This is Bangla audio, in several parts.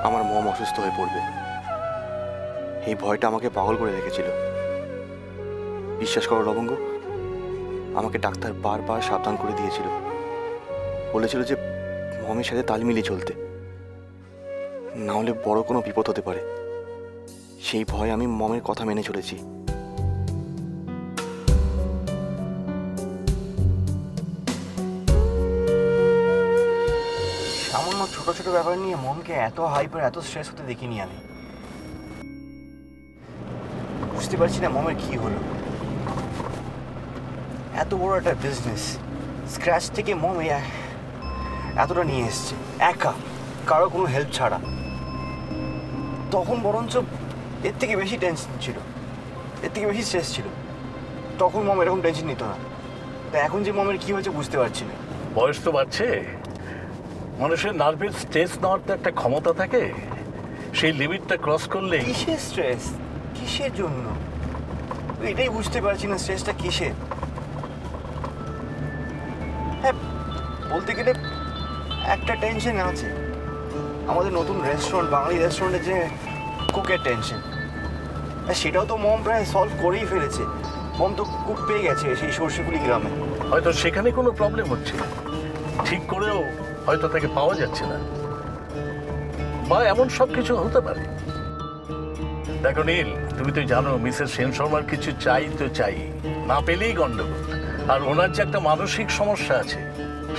আমার মম অসুস্থ হয়ে পড়বে। এই ভয়টা আমাকে পাগল করে রেখেছিল। বিশ্বাস করো লবঙ্গ, আমাকে ডাক্তার বারবার সাবধান করে দিয়েছিল, বলেছিল যে মমের সাথে তাল মিলিয়ে চলতে, না হলে বড় কোনো বিপদ হতে পারে। সেই ভয় আমি মমের কথা মেনে চলেছি। সামান্য ছোট ছোট ব্যাপার নিয়ে মমকে এত হাইপার, এত স্ট্রেস হতে দেখিনি আমি। বুঝতে পারছি না মমের কি হলো। এত বড় একটা বিজনেস, স্ক্র্যাচ থেকে মম এতটা নিয়ে এসছে একা, কারো কোনো হেল্প ছাড়া। তখন বরঞ্চ এর থেকে বেশি টেনশন ছিল, এর থেকে বেশি স্ট্রেস ছিল। তখন মম এরকম টেনশন নিত না। তা এখন যে মমের কি হয়েছে বুঝতে পারছি না। বয়স তো বাড়ছে, মানুষের নার্ভের স্ট্রেস নেওয়ার তো একটা ক্ষমতা থাকে, সেই লিমিটটা ক্রস করলে। কিসের স্ট্রেস, কিসের জন্য এটাই বুঝতে পারছি না। স্ট্রেসটা কিসের? হ্যাঁ, বলতে গেলে একটা টেনশন আছে, আমাদের নতুন রেস্টুরেন্ট, বাঙালি রেস্টুরেন্টে যে কুকের টেনশন। সেটাও তো মম প্রায় সলভ করেই ফেলেছে। মম তো কুক পেয়ে গেছে সেই সর্ষেগুলি গ্রামে। হয়তো সেখানে কোনো প্রবলেম হচ্ছে, ঠিক করেও হয়তো তাকে পাওয়া যাচ্ছে না, বা এমন সব কিছু হতে পারে। দেখো নীল, তুমি তো জানো মিসেস সেন শর্মার কিছু চাই তো চাই, না পেলেই গন্ডগোল। আর ওনার যে একটা মানসিক সমস্যা আছে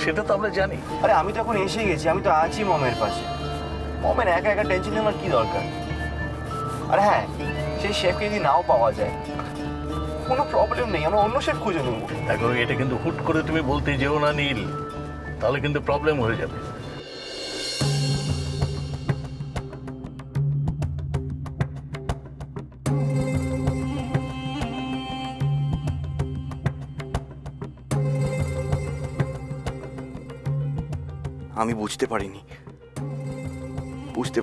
সেটা তো আমরা জানি। আরে আমি তো এখন এসে গেছি, আমি তো আছি মমের পাশে। মমের একা একা টেনশন নেওয়ার কি দরকার? আর হ্যাঁ, সেই শেফকে যদি নাও পাওয়া যায় কোনো প্রবলেম নেই, আমরা অন্য শেফ খুঁজে নেবো। দেখো এটা কিন্তু হুট করে তুমি বলতে যেও না নীল, তাহলে কিন্তু প্রবলেম হয়ে যাবে। আমি বুঝতে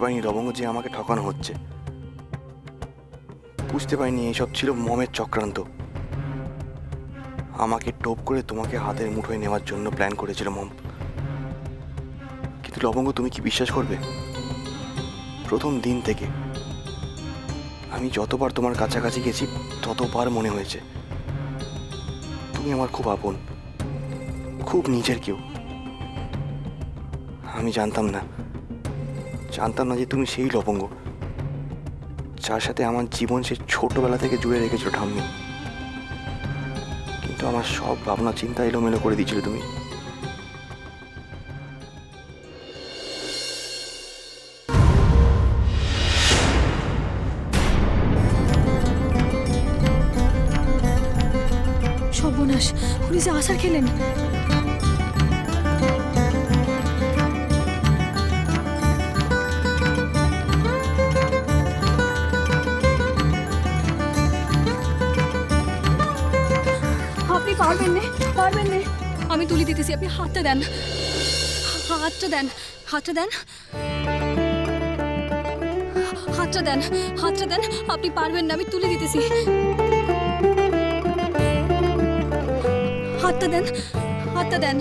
পারিনি লবঙ্গ যে আমাকে ঠকানো হচ্ছে। বুঝতে পারিনি এইসব ছিল মমের চক্রান্ত। আমাকে টোপ করে তোমাকে হাতের মুঠোয় নেওয়ার জন্য প্ল্যান করেছিল মম। কিন্তু লবঙ্গ, তুমি কি বিশ্বাস করবে, প্রথম দিন থেকে আমি যতবার তোমার কাছাকাছি গেছি ততবার মনে হয়েছে তুমি আমার খুব আপন, খুব নিজের কেউ। আমি জানতাম না যে তুমি সেই লবঙ্গ যার সাথে আমার জীবন সে ছোটবেলা থেকে জুড়ে রেখেছিল ঠাম্মি। কিন্তু আমার সব ভাবনা চিন্তা এলোমেলো করে দিয়েছিলে তুমি। সর্বনাশ, উনি যে আসার খেলেন। পারবেন না, আমি তুলে দিতেছি, আপনি হাতটা দেন, হাতটা দেন, হাতটা দেন, হাতটা দেন, হাতটা দেন। আপনি পারবেন না, আমি তুলে দিতেছি। হাতটা দেন, হাতটা দেন।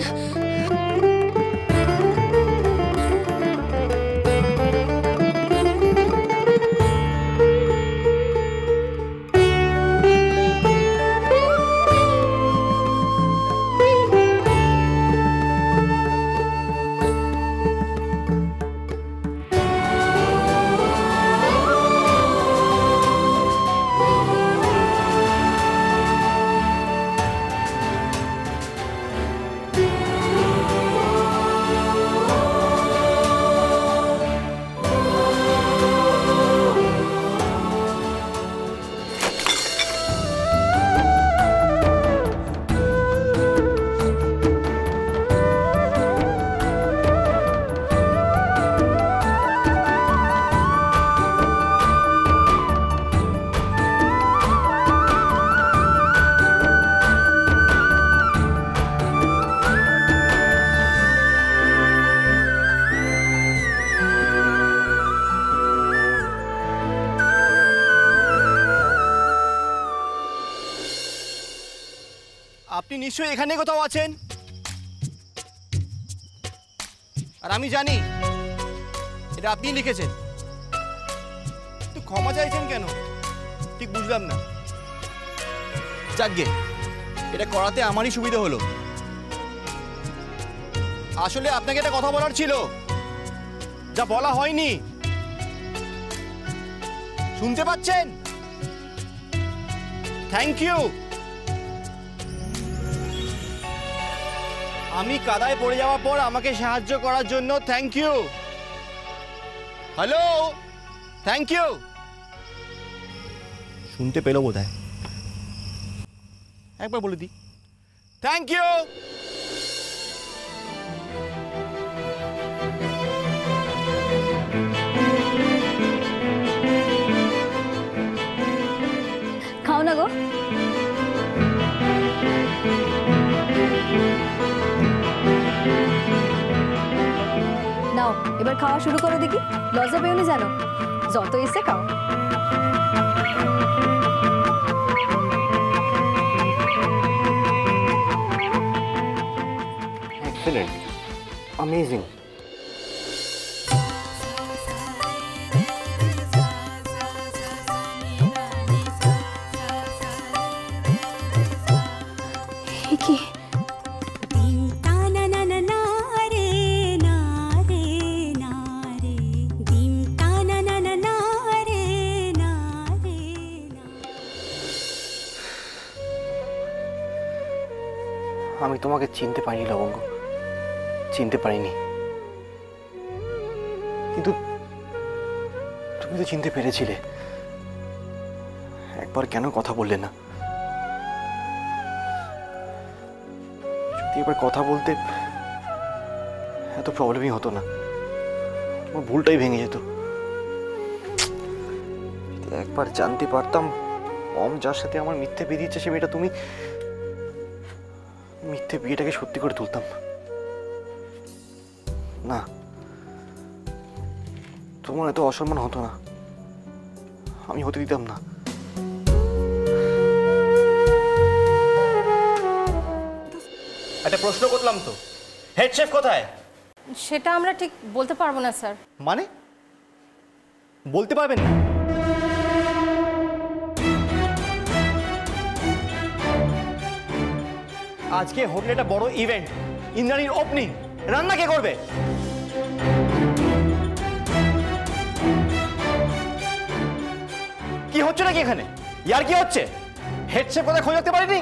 আপনি নিশ্চয়ই এখানে কোথাও আছেন, আর আমি জানি এটা আপনি লিখেছেন। ক্ষমা চাইছেন কেন ঠিক বুঝলাম না। যাকগে, এটা করাতে আমারই সুবিধা হলো। আসলে আপনাকে একটা কথা বলার ছিল, যা বলা হয়নি। শুনতে পাচ্ছেন? Thank you. আমি কাদায় পড়ে যাওয়ার পর আমাকে সাহায্য করার জন্য thank you. Hello, thank you. শুনতে পেলো বোধহয়, একবার বলে দিই থ্যাংক ইউ। খাও না গো। নাও এবার খাওয়া শুরু করো দেখি, লজ্জা পেওনি জানো, যত এসে খাও। Excellent, amazing. কি আমি তোমাকে চিনতে পারিনি লবঙ্গ, চিনতে পারিনি, কিন্তু তুমি তো চিনতে পেরেছিলে। একবার কেন কথা বললে না? যদি এবার কথা বলতে এত প্রবলেমই হতো না, তোমার ভুলটাই ভেঙে যেত। যদি একবার জানতে পারতাম অম যার সাথে আমার মিথ্যে বিয়ে দিচ্ছে সে মেয়েটা তুমি, মিথ্যে বিয়েটাকে সত্যি করে তুলতাম না। তোমার এত অসম্মান হতো না, আমি হতে দিতাম না। একটা প্রশ্ন করলাম তো, হেড শেফ কোথায়? সেটা আমরা ঠিক বলতে পারবো না স্যার। মানে বলতে পারবেন না? আজকে হোটেলে একটা বড় ইভেন্ট, ইন্দ্রাণীর ওপেনিং, রান্না কে করবে? কি হচ্ছে নাকি এখানে? ইয়ার কি হচ্ছে? হেড শেফ কোথায় খোঁজ রাখতে পারিনি?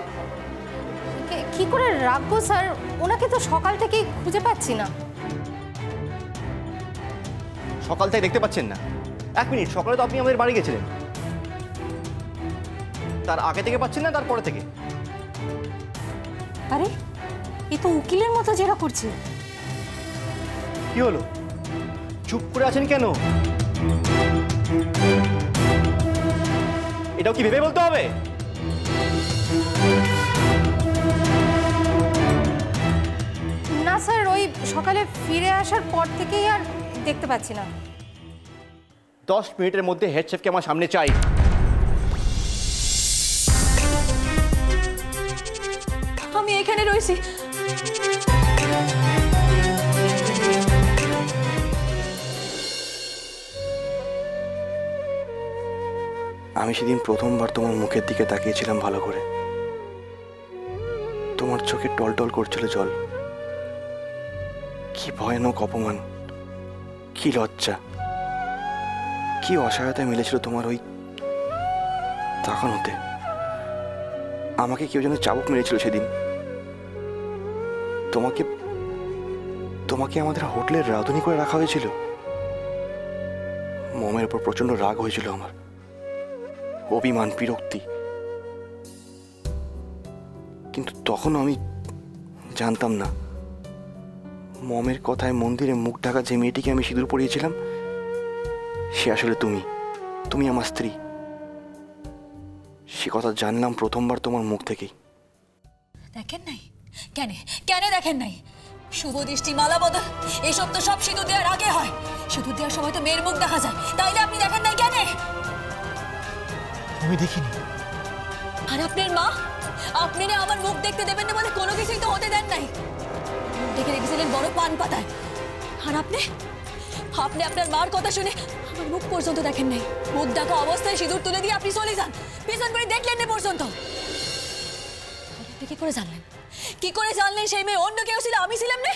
কি করে রাখবো স্যার, ওনাকে তো সকাল থেকেই খুঁজে পাচ্ছি না। সকাল থেকে দেখতে পাচ্ছেন না? এক মিনিট, সকালে তো আপনি আমাদের বাড়ি গেছিলেন, তার আগে থেকে পাচ্ছেন না তারপরে থেকে? আরে এ তো উকিলের মতো জেরা করছে। কি হলো, চুপ করে আছেন কেন? এটাও কি ভেবে বলতে হবে? না স্যার, ওই সকালে ফিরে আসার পর থেকেই আর দেখতে পাচ্ছি না। 10 মিনিটের মধ্যে হেড শেফকে আমার সামনে চাই। আমি এখানে রয়েছি। আমি সেদিন প্রথমবার তোমার মুখের দিকে তাকিয়েছিলাম ভালো করে। তোমার চোখে টলটল করছিল জল। কি ভয়ানক অপমান, কি লজ্জা, কি অসহায়তা মিলেছিল তোমার ওই তাকানোতে। আমাকে কেউ যেন চাবুক মেরেছিল সেদিন। তোমাকে তোমাকে আমাদের হোটেলের রাঁধুনি করে রাখা হয়েছিল। মমের উপর প্রচন্ড রাগ হয়েছিল আমার, অভিমান, বিরক্তি। কিন্তু তখন আমি জানতাম না মমের কথায় মন্দিরে মুখ ঢাকা যে মেয়েটিকে আমি সিঁদুর পরিয়েছিলাম সে আসলে তুমি, তুমি আমার স্ত্রী। সে কথা জানলাম প্রথমবার তোমার মুখ থেকেই। দেখেন নাই কেন, কেন দেখেন নাই? শুভ দৃষ্টি, মালা বদল, এসব তো সব সিঁদুর দেওয়ার আগে হয়। সিঁদুর দেওয়ার সময় তো মেয়ের মুখ দেখা যায়, তাইলে আপনি দেখেন নাই কেন? আমি দেখিনি। আর আপনার মা, আপনি না আমার মুখ দেখতে দেবেন না বলে কোনো কিছুই তো হতে দেন নাই। মুখ দেখে রেখেছিলেন বড় পান পাতায়। আর আপনি আপনি আপনার মার কথা শুনে আমার মুখ পর্যন্ত দেখেন নাই। মুখ ঢাকা অবস্থায় সিঁদুর তুলে দিয়ে আপনি চলে যান, পিছন করে দেখলেন না পর্যন্ত। তাহলে আপনি কি করে জানলেন? কি করে জানলেন সেই মেয়ে অন্য কেউ ছিল, আমি ছিলাম না?